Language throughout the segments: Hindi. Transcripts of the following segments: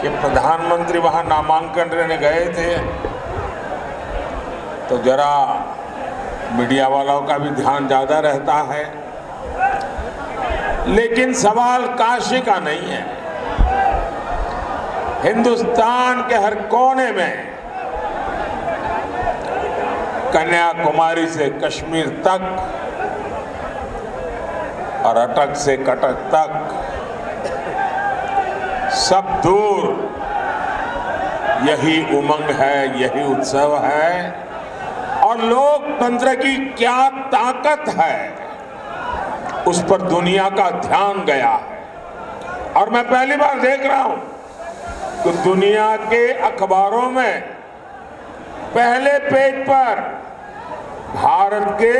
कि प्रधानमंत्री वहां नामांकन लेने गए थे तो जरा मीडिया वालों का भी ध्यान ज्यादा रहता है, लेकिन सवाल काशी का नहीं है। हिंदुस्तान के हर कोने में, कन्याकुमारी से कश्मीर तक और अटक से कटक तक, सब दूर यही उमंग है, यही उत्सव है। और लोकतंत्र की क्या ताकत है, उस पर दुनिया का ध्यान गया है। और मैं पहली बार देख रहा हूं कि दुनिया के अखबारों में पहले पेज पर भारत के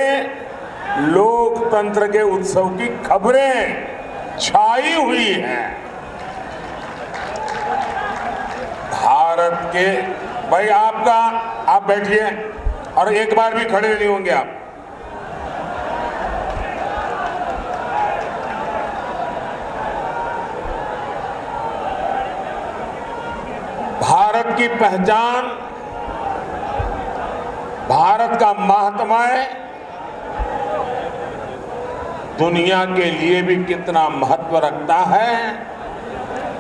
लोकतंत्र के उत्सव की खबरें छाई हुई हैं। भारत के, भाई आप बैठिए और एक बार भी खड़े नहीं होंगे आप। भारत की पहचान, भारत का महात्म्य दुनिया के लिए भी कितना महत्व रखता है,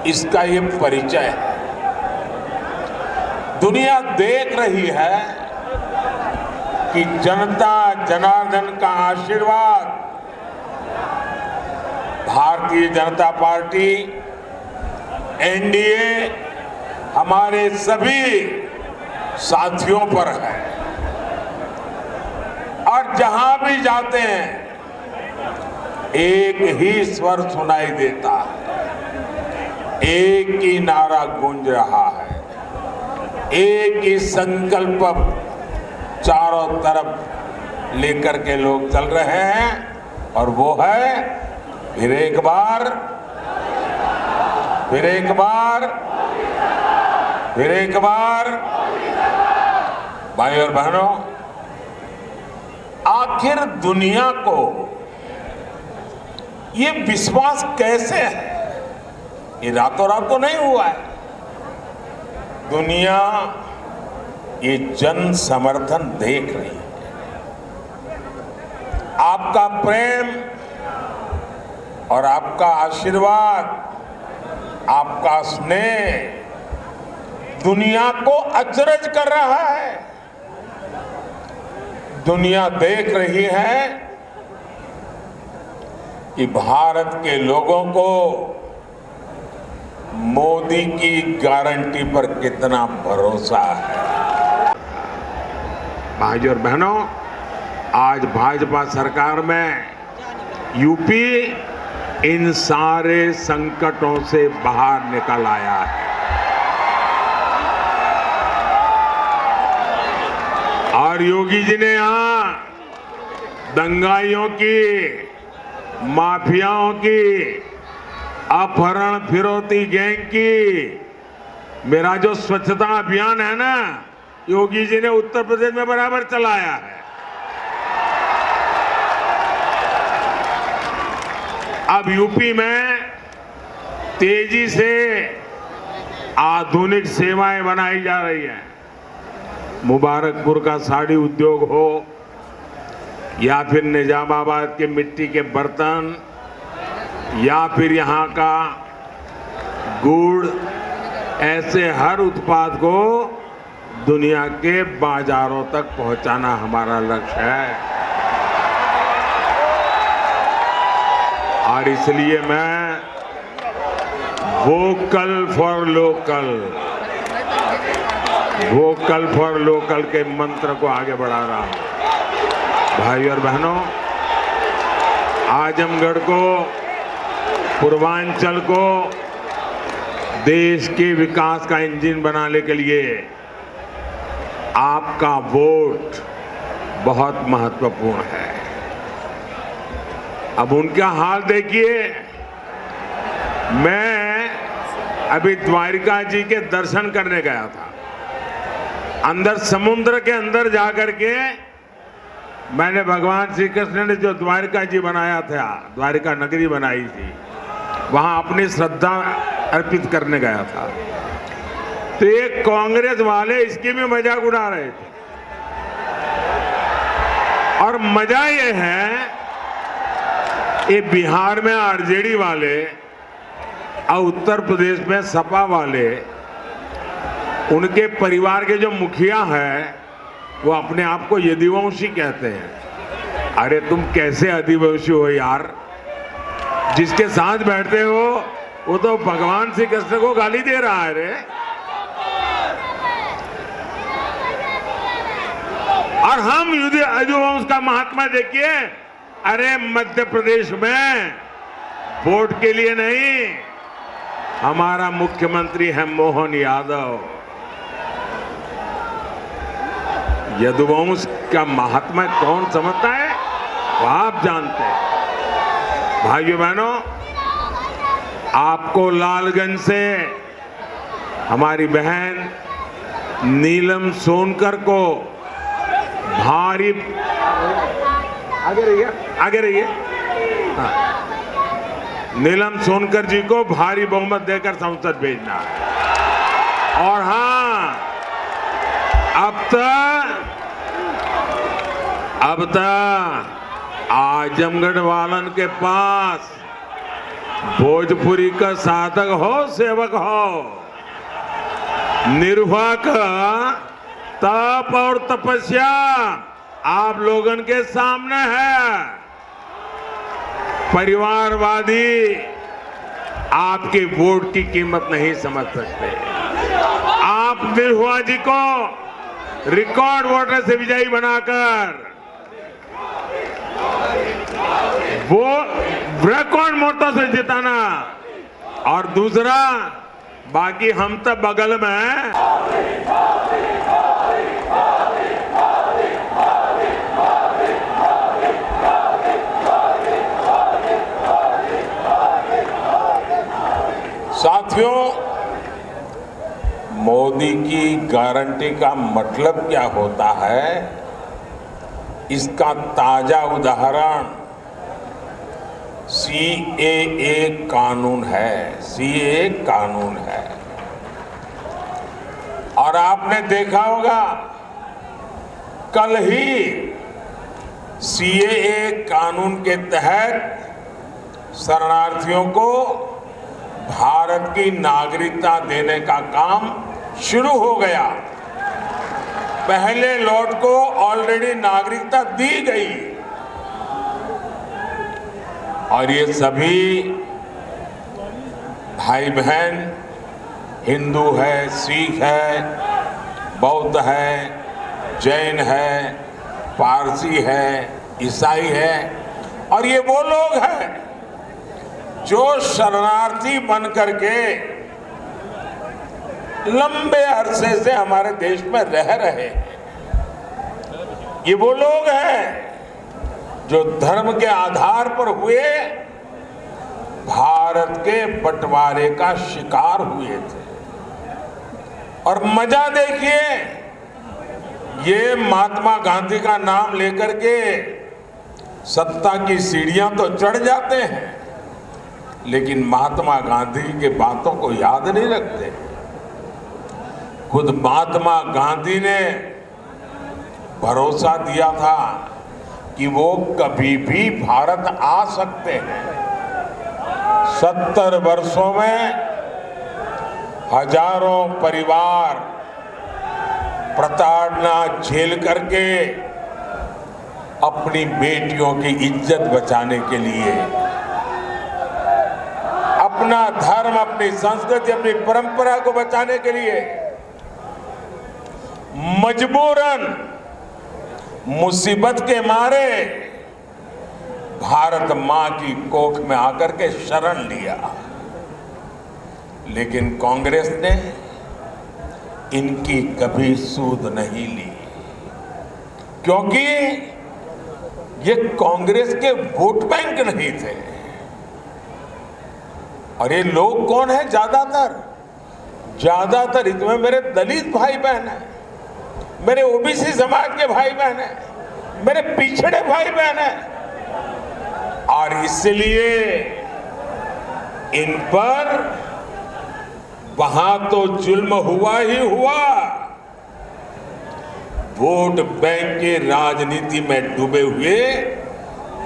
इसका ये परिचय है। दुनिया देख रही है कि जनता जनार्दन का आशीर्वाद भारतीय जनता पार्टी, एनडीए, हमारे सभी साथियों पर है। और जहां भी जाते हैं एक ही स्वर सुनाई देता है, एक ही नारा गूंज रहा है, एक ही संकल्प चारों तरफ लेकर के लोग चल रहे हैं, और वो है फिर एक बार, फिर एक बार, फिर एक बार। भाई और बहनों, आखिर दुनिया को ये विश्वास कैसे है? ये रातों रात तो नहीं हुआ है। दुनिया ये जन समर्थन देख रही है। आपका प्रेम और आपका आशीर्वाद, आपका स्नेह दुनिया को अचरज कर रहा है। दुनिया देख रही है कि भारत के लोगों को मोदी की गारंटी पर कितना भरोसा है। भाई और बहनों, आज भाजपा सरकार में यूपी इन सारे संकटों से बाहर निकल आया है। और योगी जी ने यहां दंगाइयों की, माफियाओं की, अपहरण फिरौती गैंग की, मेरा जो स्वच्छता अभियान है ना, योगी जी ने उत्तर प्रदेश में बराबर चलाया है। अब यूपी में तेजी से आधुनिक सेवाएं बनाई जा रही हैं। मुबारकपुर का साड़ी उद्योग हो या फिर निजामाबाद के मिट्टी के बर्तन या फिर यहाँ का गुड़, ऐसे हर उत्पाद को दुनिया के बाजारों तक पहुंचाना हमारा लक्ष्य है। और इसलिए मैं vocal for local, vocal for local के मंत्र को आगे बढ़ा रहा हूं। भाई और बहनों, आजमगढ़ को, पूर्वांचल को देश के विकास का इंजन बनाने के लिए आपका वोट बहुत महत्वपूर्ण है। अब उनका हाल देखिए। मैं अभी द्वारिका जी के दर्शन करने गया था। अंदर समुद्र के अंदर जाकर के मैंने भगवान श्री कृष्ण ने जो द्वारिका जी बनाया था, द्वारिका नगरी बनाई थी, वहां अपनी श्रद्धा अर्पित करने गया था। तो ये कांग्रेस वाले इसकी भी मजाक उड़ा रहे थे। और मजा ये है, ये बिहार में आरजेडी वाले और उत्तर प्रदेश में सपा वाले, उनके परिवार के जो मुखिया हैं वो अपने आप को यदुवंशी कहते हैं। अरे तुम कैसे आदिवासी हो यार? जिसके साथ बैठते हो वो तो भगवान श्री कृष्ण को गाली दे रहा है रे। और हम यदुवंश का महात्मा देखिए। अरे मध्य प्रदेश में वोट के लिए नहीं, हमारा मुख्यमंत्री है मोहन यादव। यदुवंश का महात्मा कौन समझता है वो आप जानते हैं। भाइयों बहनों, आपको लालगंज से हमारी बहन नीलम सोनकर को भारी, आगे रहिए, हाँ, नीलम सोनकर जी को भारी बहुमत देकर संसद भेजना है। और हाँ, अब तक आजमगढ़ वालन के पास भोजपुरी का साधक हो, सेवक हो, निर्वाक तप और तपस्या आप लोगन के सामने है। परिवारवादी आपके वोट की कीमत नहीं समझ सकते। आप निर्भया जी को रिकॉर्ड वोटर से विजयी बनाकर वो रिकॉर्ड वोटों से जिताना। और दूसरा, बाकी हम तो बगल में हैं। साथियों, मोदी की गारंटी का मतलब क्या होता है, इसका ताजा उदाहरण सीएए कानून है। सीएए कानून है और आपने देखा होगा कल ही सीएए कानून के तहत शरणार्थियों को भारत की नागरिकता देने का काम शुरू हो गया। पहले लॉट को ऑलरेडी नागरिकता दी गई और ये सभी भाई बहन हिंदू है, सिख है, बौद्ध है, जैन है, पारसी है, ईसाई है। और ये वो लोग हैं जो शरणार्थी बन करके लंबे अरसे से हमारे देश में रह रहे हैं। ये वो लोग हैं जो धर्म के आधार पर हुए भारत के बंटवारे का शिकार हुए थे। और मजा देखिए, ये महात्मा गांधी का नाम लेकर के सत्ता की सीढ़ियां तो चढ़ जाते हैं, लेकिन महात्मा गांधी के बातों को याद नहीं रखते। खुद महात्मा गांधी ने भरोसा दिया था कि वो कभी भी भारत आ सकते हैं। 70 वर्षों में हजारों परिवार प्रताड़ना झेल करके अपनी बेटियों की इज्जत बचाने के लिए, अपना धर्म, अपनी संस्कृति, अपनी परंपरा को बचाने के लिए मजबूरन मुसीबत के मारे भारत मां की कोख में आकर के शरण लिया। लेकिन कांग्रेस ने इनकी कभी सूध नहीं ली, क्योंकि ये कांग्रेस के वोट बैंक नहीं थे। और ये लोग कौन है? ज्यादातर इसमें मेरे दलित भाई बहन हैं, मेरे ओबीसी समाज के भाई बहन हैं, मेरे पिछड़े भाई बहन हैं। और इसलिए इन पर वहां तो जुल्म हुआ ही हुआ। वोट बैंक की राजनीति में डूबे हुए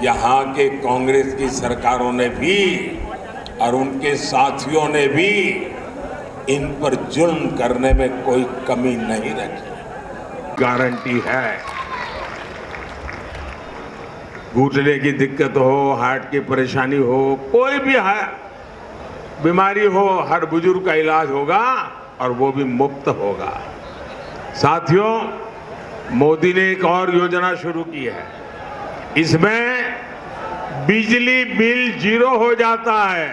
यहां के कांग्रेस की सरकारों ने भी और उनके साथियों ने भी इन पर जुल्म करने में कोई कमी नहीं रखी। गारंटी है, घुटने की दिक्कत हो, हार्ट की परेशानी हो, कोई भी बीमारी हो, हर बुजुर्ग का इलाज होगा और वो भी मुफ्त होगा। साथियों, मोदी ने एक और योजना शुरू की है। इसमें बिजली बिल 0 हो जाता है।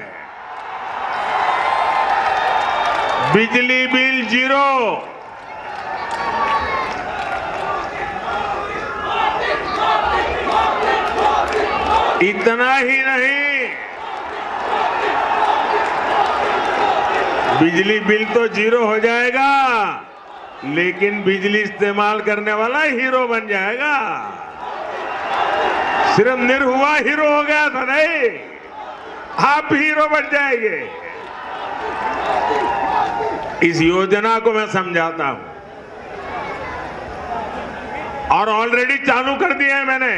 बिजली बिल 0। इतना ही नहीं, बिजली बिल तो 0 हो जाएगा, लेकिन बिजली इस्तेमाल करने वाला हीरो बन जाएगा। सिर्फ निरहुआ हीरो हो गया था नहीं, आप हीरो बन जाएंगे। इस योजना को मैं समझाता हूं और ऑलरेडी चालू कर दिया है मैंने।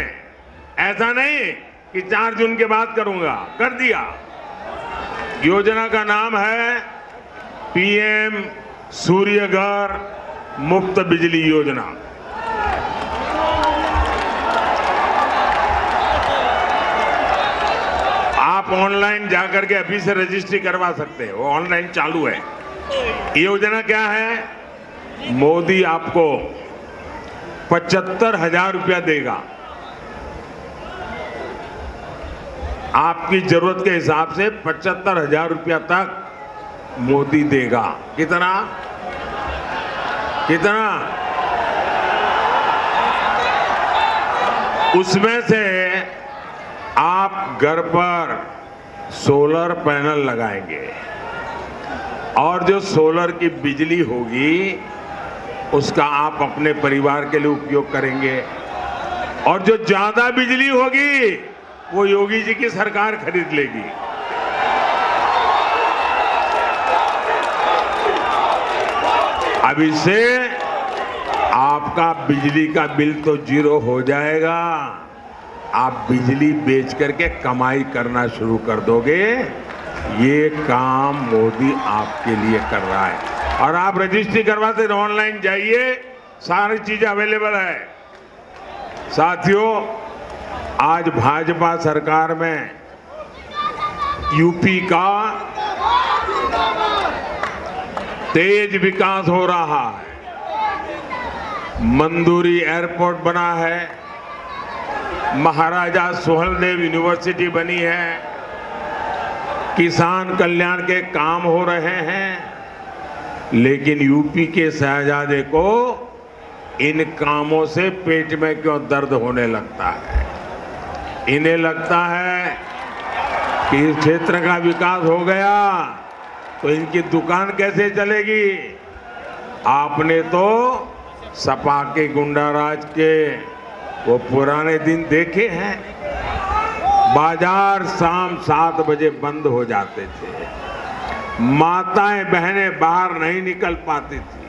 ऐसा नहीं कि 4 जून के बाद करूंगा, कर दिया। योजना का नाम है पीएम सूर्यघर मुफ्त बिजली योजना। आप ऑनलाइन जाकर के अभी से रजिस्ट्री करवा सकते हैं, वो ऑनलाइन चालू है। ये योजना क्या है? मोदी आपको 75,000 रुपया देगा, आपकी जरूरत के हिसाब से 75,000 रुपया तक मोदी देगा। कितना? उसमें से आप घर पर सोलर पैनल लगाएंगे और जो सोलर की बिजली होगी उसका आप अपने परिवार के लिए उपयोग करेंगे, और जो ज्यादा बिजली होगी वो योगी जी की सरकार खरीद लेगी। अब इससे आपका बिजली का बिल तो 0 हो जाएगा, आप बिजली बेच करके कमाई करना शुरू कर दोगे। ये काम मोदी आपके लिए कर रहा है। और आप रजिस्ट्री करवाते ऑनलाइन जाइए, सारी चीजें अवेलेबल है। साथियों, आज भाजपा सरकार में यूपी का तेज विकास हो रहा है। मंदुरी एयरपोर्ट बना है, महाराजा सुहेलदेव यूनिवर्सिटी बनी है, किसान कल्याण के काम हो रहे हैं। लेकिन यूपी के शहजादे को इन कामों से पेट में क्यों दर्द होने लगता है? इन्हें लगता है कि इस क्षेत्र का विकास हो गया तो इनकी दुकान कैसे चलेगी। आपने तो सपा के गुंडाराज के वो पुराने दिन देखे हैं। बाजार शाम 7 बजे बंद हो जाते थे, माताएं बहनें बाहर नहीं निकल पाती थी।